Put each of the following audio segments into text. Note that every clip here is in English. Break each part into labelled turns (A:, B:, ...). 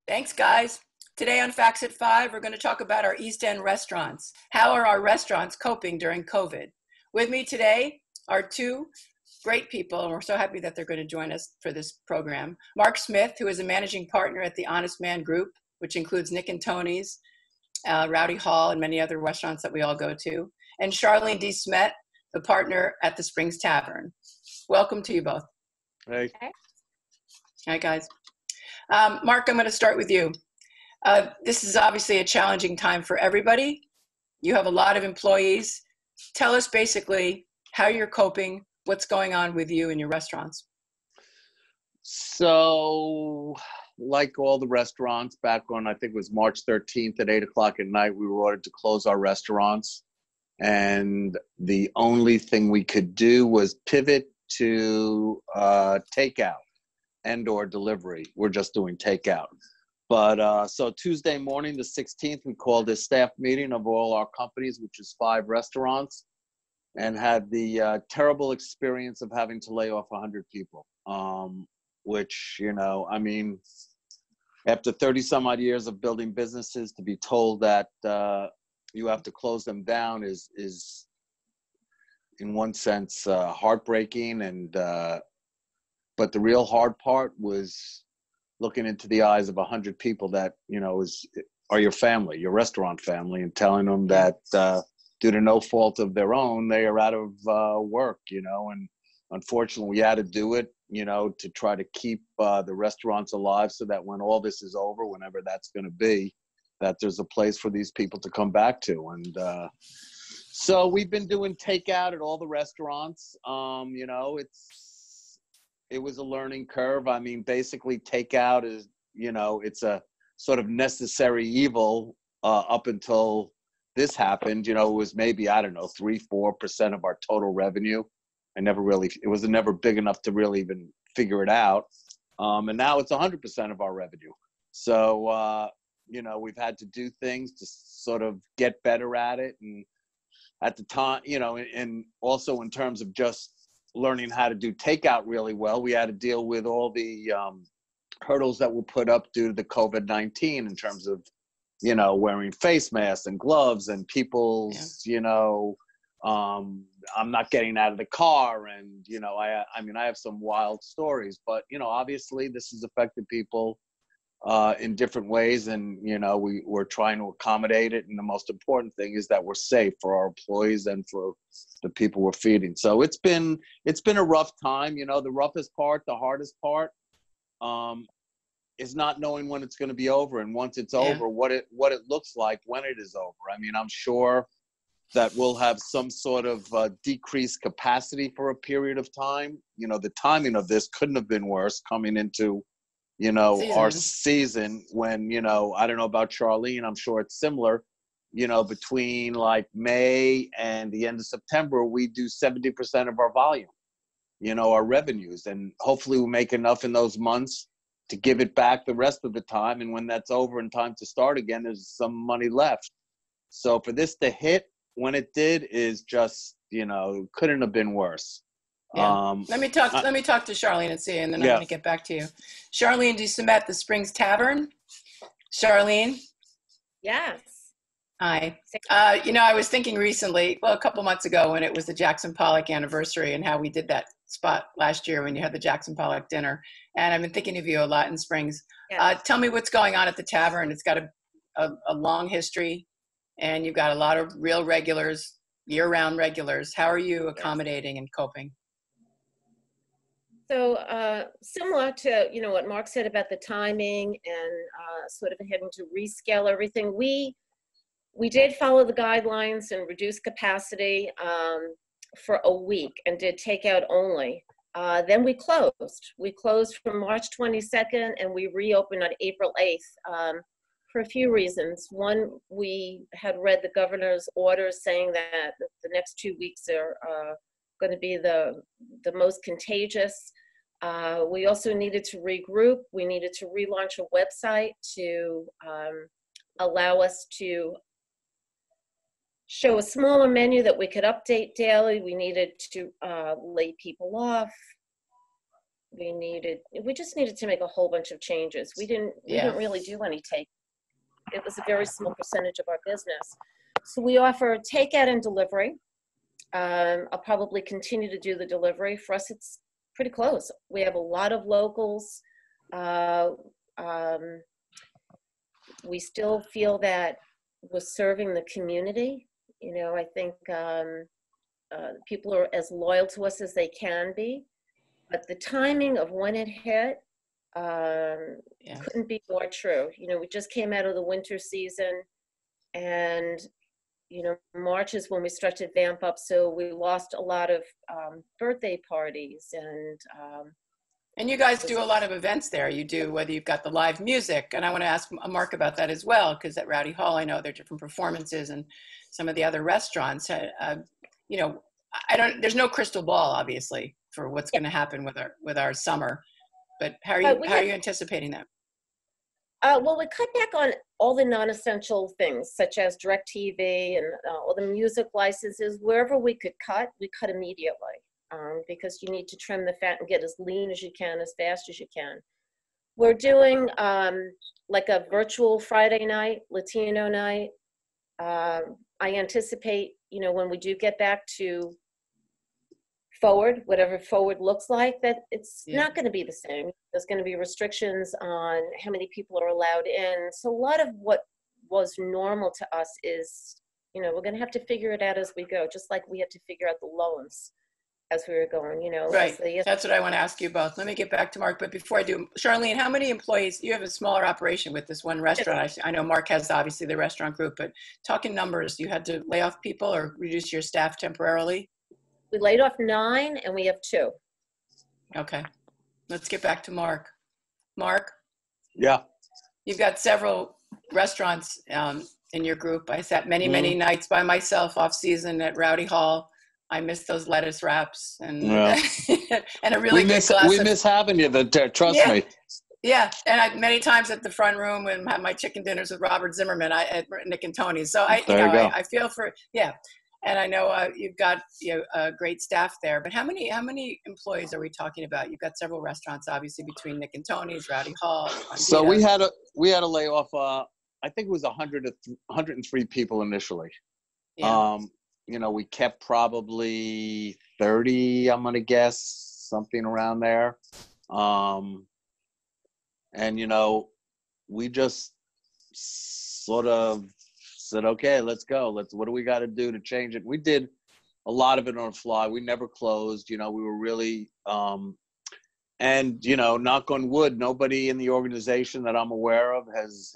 A: Thanks, guys. Today on Facts at 5, we're going to talk about our East End restaurants. How are our restaurants coping during COVID? With me today are two great people, and we're so happy that they're going to join us for this program. Mark Smith, who is a managing partner at the Honest Man Group, which includes Nick and Tony's, Rowdy Hall, and many other restaurants that we all go to. And Charlene DeSmet, the partner at the Springs Tavern. Welcome to you both.
B: Hey.
A: Hi, guys. Mark, I'm going to start with you. This is obviously a challenging time for everybody. You have a lot of employees. Tell us basically how you're coping, what's going on with you and your restaurants.
B: So, like all the restaurants, back on, I think it was March 13th at 8 o'clock at night, we were ordered to close our restaurants. And the only thing we could do was pivot to takeout and or delivery. We're just doing takeout. But so Tuesday morning, the 16th, we called a staff meeting of all our companies, which is 5 restaurants, and had the terrible experience of having to lay off 100 people, which, you know, I mean, after 30 some odd years of building businesses, to be told that you have to close them down is in one sense heartbreaking. And but the real hard part was looking into the eyes of 100 people that, you know, are your family, your restaurant family, and telling them that due to no fault of their own, they are out of work, you know. And unfortunately, we had to do it, you know, to try to keep the restaurants alive so that when all this is over, whenever that's going to be, that there's a place for these people to come back to. And so we've been doing takeout at all the restaurants. You know, it was a learning curve. I mean, basically takeout is, you know, it's a sort of necessary evil up until this happened. You know, it was maybe, I don't know, 3-4% of our total revenue. It was never big enough to really even figure it out. And now it's 100% of our revenue. So, you know, we've had to do things to sort of get better at it. And at the time, you know, and also in terms of just learning how to do takeout really well, we had to deal with all the hurdles that were put up due to the COVID-19 in terms of, you know, wearing face masks and gloves and people's, you know, I'm not getting out of the car. And, you know, I mean, I have some wild stories, but, you know, obviously this has affected people in different ways. And, you know, we're trying to accommodate it. And the most important thing is that we're safe for our employees and for the people we're feeding. So it's been a rough time. You know, the roughest part, the hardest part is not knowing when it's going to be over. And once it's over, what it looks like when it is over. I mean, I'm sure that we'll have some sort of decreased capacity for a period of time. You know, the timing of this couldn't have been worse coming into, you know, our season when, you know, I don't know about Charlene, I'm sure it's similar, you know, between like May and the end of September, we do 70% of our volume, you know, our revenues. And hopefully we make enough in those months to give it back the rest of the time. And when that's over and time to start again, there's some money left. So for this to hit when it did is just, you know, couldn't have been worse.
A: Yeah. Let me talk to Charlene and see, and then I'm going to get back to you. Charlene DeSmet, the Springs Tavern. Charlene?
C: Yes.
A: Hi. You know, I was thinking recently, well, a couple months ago when it was the Jackson Pollock anniversary and how we did that spot last year when you had the Jackson Pollock dinner. And I've been thinking of you a lot in Springs. Yes. Tell me what's going on at the tavern. It's got a long history, and you've got a lot of real regulars, year-round regulars. How are you accommodating and coping?
C: So similar to, you know, what Mark said about the timing and sort of having to rescale everything, we did follow the guidelines and reduce capacity for a week and did takeout only. Then we closed. We closed from March 22nd and we reopened on April 8th for a few reasons. One, we had read the governor's orders saying that the next 2 weeks are going to be the most contagious. We also needed to regroup. We needed to relaunch a website to allow us to show a smaller menu that we could update daily. We needed to lay people off. we just needed to make a whole bunch of changes. We didn't really do any take. It was a very small percentage of our business. So we offer takeout and delivery. I'll probably continue to do the delivery. For us, it's pretty close. We have a lot of locals. We still feel that we're serving the community. You know, I think people are as loyal to us as they can be. But the timing of when it hit couldn't be more true. You know, we just came out of the winter season, and you know, March is when we start to vamp up. So we lost a lot of birthday parties,
A: and you guys do a lot of events there. You do, whether you've got the live music, and I want to ask Mark about that as well, because at Rowdy Hall, I know there are different performances, and some of the other restaurants. You know, there's no crystal ball, obviously, for what's going to happen with our summer. But how are you anticipating that?
C: Well, we cut back on all the non-essential things, such as DirecTV and all the music licenses. Wherever we could cut, we cut immediately, because you need to trim the fat and get as lean as you can, as fast as you can. We're doing like a virtual Friday night, Latino night. I anticipate, you know, when we do get back to forward, whatever forward looks like, that it's not going to be the same. There's going to be restrictions on how many people are allowed in. So a lot of what was normal to us is, you know, we're going to have to figure it out as we go, just like we had to figure out the loans as we were going, you know.
A: Right. That's what I want to ask you both. Let me get back to Mark, but before I do, Charlene, how many employees? You have a smaller operation with this one restaurant. I know Mark has obviously the restaurant group, but talking numbers, you had to lay off people or reduce your staff temporarily?
C: We laid off 9 and we have 2.
A: Okay. Let's get back to Mark. Mark?
B: Yeah.
A: You've got several restaurants in your group. I sat many nights by myself off season at Rowdy Hall. I miss those lettuce wraps and and a really good glass.
B: We miss having you there, trust me.
A: Yeah, and many times at the front room and have my chicken dinners with Robert Zimmerman at Nick and Tony's. So I feel for and I know you've got a great staff there. But how many employees are we talking about? You've got several restaurants, obviously, between Nick and Tony's, Rowdy Hall.
B: So we had a layoff. I think it was 103 people initially. Yeah. You know, we kept probably 30. I'm gonna guess something around there. And you know, we just sort of said, okay, let's go. What do we got to do to change it? We did a lot of it on the fly. We never closed. You know, we were really, and you know, knock on wood, nobody in the organization that I'm aware of has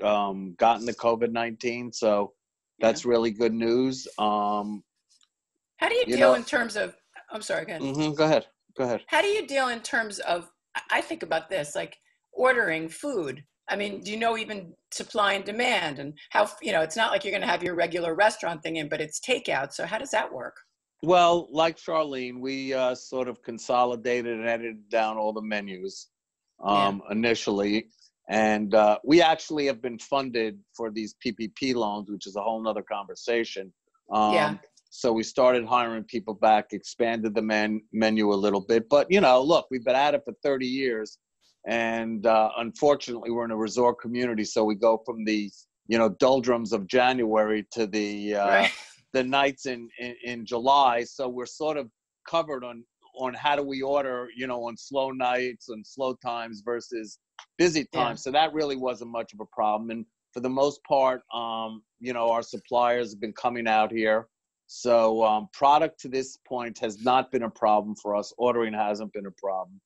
B: gotten the COVID-19. So that's really good news.
A: How do you deal in terms of? I'm sorry. Go ahead.
B: Go ahead.
A: How do you deal in terms of? I think about this, like ordering food. I mean, do you know even supply and demand and how, you know, it's not like you're going to have your regular restaurant thing in, but it's takeout. So how does that work?
B: Well, like Charlene, we sort of consolidated and edited down all the menus initially. And we actually have been funded for these PPP loans, which is a whole nother conversation. So we started hiring people back, expanded the menu a little bit. But, you know, look, we've been at it for 30 years. And unfortunately, we're in a resort community, so we go from the, you know, doldrums of January to the nights in July. So we're sort of covered on how do we order, you know, on slow nights and slow times versus busy times. So that really wasn't much of a problem. And for the most part, you know, our suppliers have been coming out here. So product to this point has not been a problem for us. Ordering hasn't been a problem.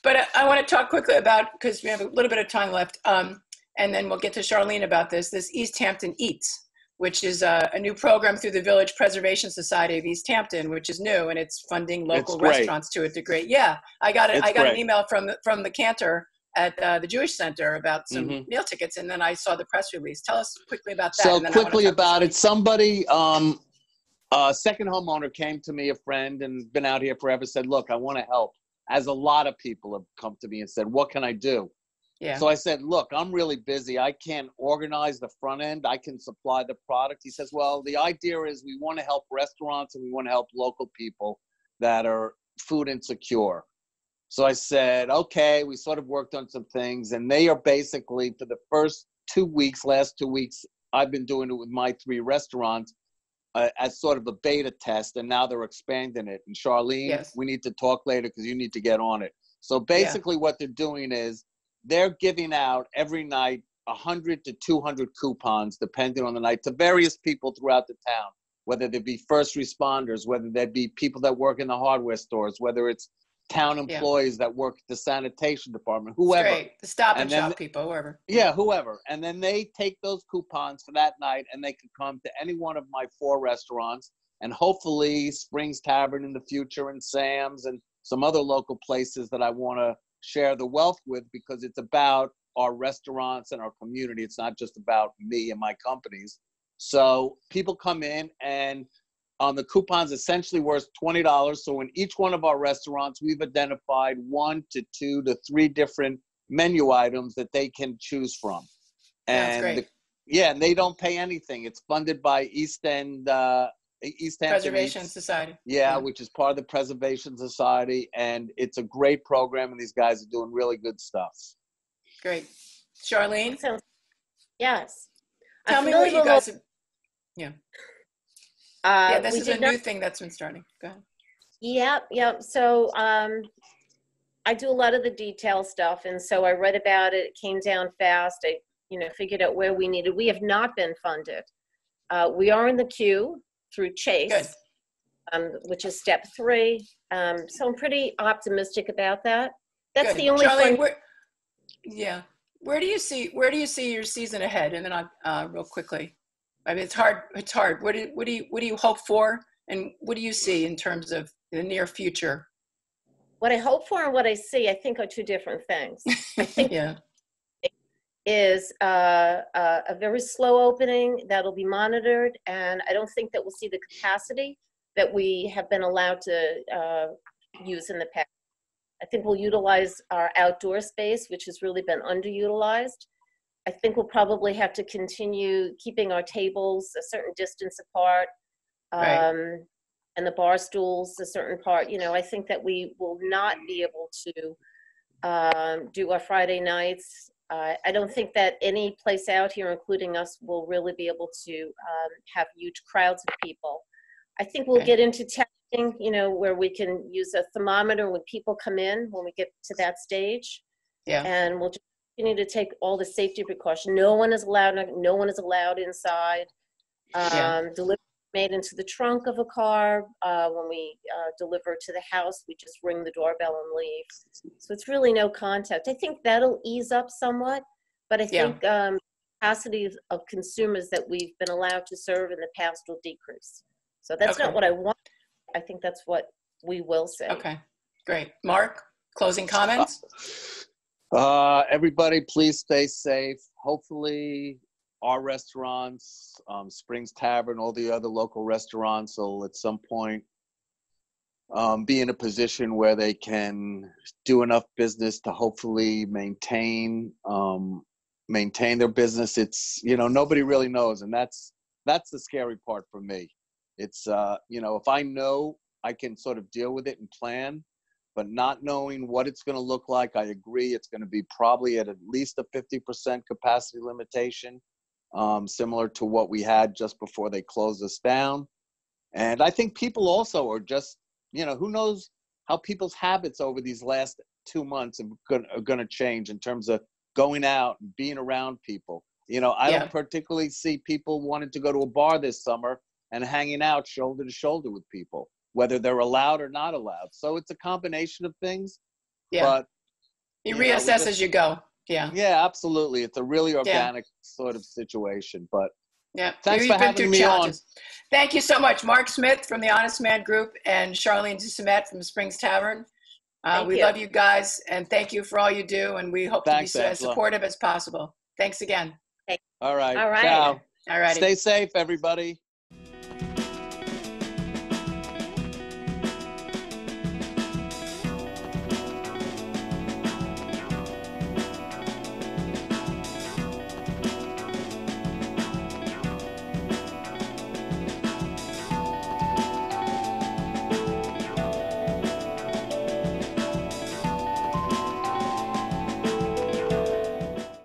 A: But I want to talk quickly about, because we have a little bit of time left, and then we'll get to Charlene about this East Hampton Eats, which is a new program through the Village Preservation Society of East Hampton, which is new, and it's funding local restaurants to a degree. Yeah, I got an email from the cantor at the Jewish Center about some meal tickets, and then I saw the press release. Tell us quickly about that.
B: So quickly about it, somebody, a second homeowner came to me, a friend, and been out here forever, said, look, I want to help. As a lot of people have come to me and said, what can I do? Yeah. So I said, look, I'm really busy. I can't organize the front end. I can supply the product. He says, well, the idea is we want to help restaurants and we want to help local people that are food insecure. So I said, okay, we sort of worked on some things, and they are basically, for the first 2 weeks, last 2 weeks, I've been doing it with my 3 restaurants as sort of a beta test, and now they're expanding it. And Charlene,
A: Yes.
B: we need to talk later because you need to get on it. So basically what they're doing is they're giving out every night 100 to 200 coupons, depending on the night, to various people throughout the town, whether they be first responders, whether they be people that work in the hardware stores, whether it's town employees that work at the sanitation department, whoever.
A: Straight. The Stop and
B: then,
A: Shop people, whoever.
B: Yeah, whoever. And then they take those coupons for that night, and they can come to any one of my 4 restaurants, and hopefully Springs Tavern in the future, and Sam's, and some other local places that I want to share the wealth with, because it's about our restaurants and our community. It's not just about me and my companies. So people come in, and the coupons essentially worth $20. So in each one of our restaurants, we've identified 1 to 2 to 3 different menu items that they can choose from.
A: Sounds great.
B: And they don't pay anything. It's funded by East Hampton
A: Preservation Society.
B: Yeah, which is part of the Preservation Society, and it's a great program, and these guys are doing really good stuff.
A: Great. Charlene?
C: Yes.
A: Tell me what you guys have. Yeah. This is a new thing that's been starting. Go ahead.
C: Yep. So I do a lot of the detail stuff, and so I read about it. It came down fast. I, figured out where we needed. We have not been funded. We are in the queue through Chase, which is step 3. So I'm pretty optimistic about that. That's the only.
A: Charlene, where do you see your season ahead? And then I'll real quickly. I mean, it's hard. What do you hope for, and what do you see in terms of the near future?
C: What I hope for and what I see, I think, are 2 different things. I think is a very slow opening that'll be monitored, and I don't think that we'll see the capacity that we have been allowed to use in the past. I think we'll utilize our outdoor space, which has really been underutilized. I think we'll probably have to continue keeping our tables a certain distance apart, and the bar stools a certain part. I think that we will not be able to do our Friday nights. I don't think that any place out here, including us, will really be able to have huge crowds of people. I think we'll get into testing, where we can use a thermometer when people come in, when we get to that stage. Yeah. And we'll just continue to take all the safety precautions. No one is allowed inside. Delivery made into the trunk of a car. When we deliver to the house, we just ring the doorbell and leave. So it's really no contact. I think that'll ease up somewhat, but I think capacity of consumers that we've been allowed to serve in the past will decrease. So that's not what I want. I think that's what we will say.
A: Okay, great. Mark, closing comments?
B: Everybody, please stay safe. Hopefully our restaurants, Springs Tavern, all the other local restaurants will at some point be in a position where they can do enough business to hopefully maintain their business. It's, nobody really knows. And that's the scary part for me. It's, if I know, I can sort of deal with it and plan, but not knowing what it's going to look like, I agree. It's going to be probably at least a 50% capacity limitation, similar to what we had just before they closed us down. And I think people also are just, who knows how people's habits over these last 2 months are going to change in terms of going out and being around people. I don't particularly see people wanting to go to a bar this summer and hanging out shoulder to shoulder with people, whether they're allowed or not allowed. So it's a combination of things. Yeah. But
A: you reassess as you go. Yeah.
B: Yeah, absolutely. It's a really organic sort of situation. But thanks for having me on.
A: Thank you so much, Mark Smith from the Honest Man Group and Charlene DeSmet from Springs Tavern. We love you guys, and thank you for all you do, and we hope to be as supportive as possible. Thanks again.
B: All right.
C: All right.
B: Ciao.
A: All right.
B: Stay safe, everybody.